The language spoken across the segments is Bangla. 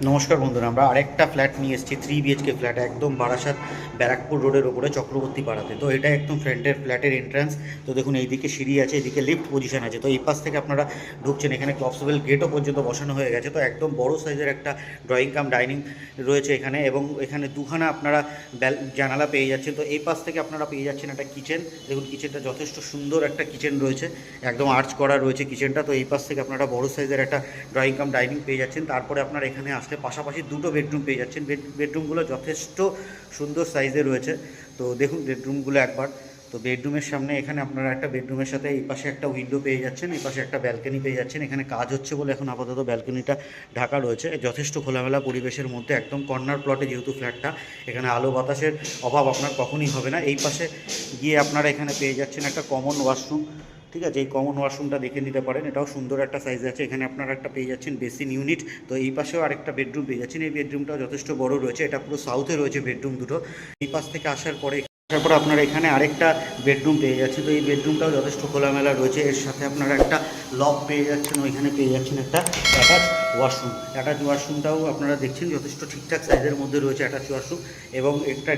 নমস্কার বন্ধুরা, আমরা আরেকটা ফ্ল্যাট নিয়ে এসেছি। 3 BHK ফ্ল্যাট, একদম বারাসাত ব্যারাকপুর রোডের ওপরে চক্রবর্তী পাড়াতে। তো এটা একদম ফ্রন্টের ফ্ল্যাটের এন্ট্রান্স। তো দেখুন, এইদিকে সিঁড়ি আছে, এদিকে লিফট পজিশন আছে। তো এই পাশ থেকে আপনারা ঢুকছেন, এখানে ক্লপসেবল গেটও পর্যন্ত বসানো হয়ে গেছে। তো একদম বড় সাইজের একটা ড্রয়িং কাম ডাইনিং রয়েছে এখানে, এবং এখানে দুখানা আপনারা জানালা পেয়ে যাচ্ছেন। তো এই পাশ থেকে আপনারা পেয়ে যাচ্ছেন একটা কিচেন। দেখুন, কিচেনটা যথেষ্ট সুন্দর একটা কিচেন রয়েছে, একদম আর্চ করা রয়েছে কিচেনটা। তো এই পাশ থেকে আপনারা বড় সাইজের একটা ড্রয়িং কাম ডাইনিং পেয়ে যাচ্ছেন। তারপরে আপনারা এখানে আসলে পাশাপাশি দুটো বেডরুম পেয়ে যাচ্ছেন। বেডরুমগুলো যথেষ্ট সুন্দর সাইজে রয়েছে। তো দেখুন বেডরুমগুলো একবার। তো বেডরুমের সামনে এখানে আপনারা একটা বেডরুমের সাথে এই পাশে একটা উইন্ডো পেয়ে যাচ্ছেন, এই পাশে একটা ব্যালকনি পেয়ে যাচ্ছেন। এখানে কাজ হচ্ছে বলে এখন আপাতত ব্যালকনিটা ঢাকা রয়েছে। যথেষ্ট খোলামেলা পরিবেশের মধ্যে, একদম কর্নার প্লটে যেহেতু ফ্ল্যাটটা, এখানে আলো বাতাসের অভাব আপনার কখনই হবে না। এই পাশে গিয়ে আপনারা এখানে পেয়ে যাচ্ছেন একটা কমন ওয়াশরুম। ঠিক আছে, এই কমন ওয়াশরুমটা দেখে নিতে পারেন, এটাও সুন্দর একটা সাইজ আছে। এখানে আপনারা একটা পেয়ে যাচ্ছেন বেসিন ইউনিট। তো এই পাশেও আরেকটা বেডরুম পেয়ে যাচ্ছেন। এই বেডরুমটাও যথেষ্ট বড় রয়েছে, এটা পুরো সাউথে রয়েছে বেডরুম দুটো। এই পাশ থেকে আসার পরে আপনারা এখানে আরেকটা বেডরুম পেয়ে যাচ্ছেন। তো এই বেডরুমটাও যথেষ্ট খোলামেলা রয়েছে। এর সাথে আপনারা একটা লক পেয়ে যাচ্ছেন, ওইখানে পেয়ে যাচ্ছেন একটা অ্যাটাচ ওয়াশরুম। অ্যাটাচ ওয়াশরুমটাও আপনারা দেখছেন যথেষ্ট ঠিকঠাক সাইজের মধ্যে রয়েছে অ্যাটাচ ওয়াশরুম, এবং একটা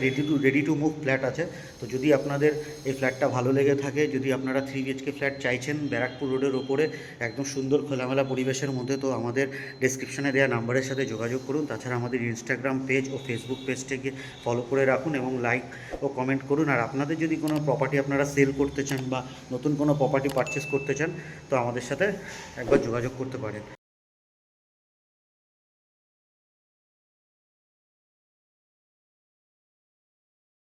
রেডি টু মুভ ফ্ল্যাট আছে। তো যদি আপনাদের এই ফ্ল্যাটটা ভালো লেগে থাকে, যদি আপনারা 3 BHK ফ্ল্যাট চাইছেন ব্যারাকপুর রোডের ওপরে একদম সুন্দর খোলামেলা পরিবেশের মধ্যে, তো আমাদের ডেসক্রিপশনে দেওয়া নাম্বারের সাথে যোগাযোগ করুন। তাছাড়া আমাদের ইনস্টাগ্রাম পেজ ও ফেসবুক পেজটাকে ফলো করে রাখুন এবং লাইক ও কমেন্ট করুন। আর আপনাদের যদি কোনো প্রপার্টি আপনারা সেল করতে চান বা নতুন কোনো প্রপার্টি পারচেস করতে চান, তো আমাদের সাথে একবার যোগাযোগ করতে পারেন।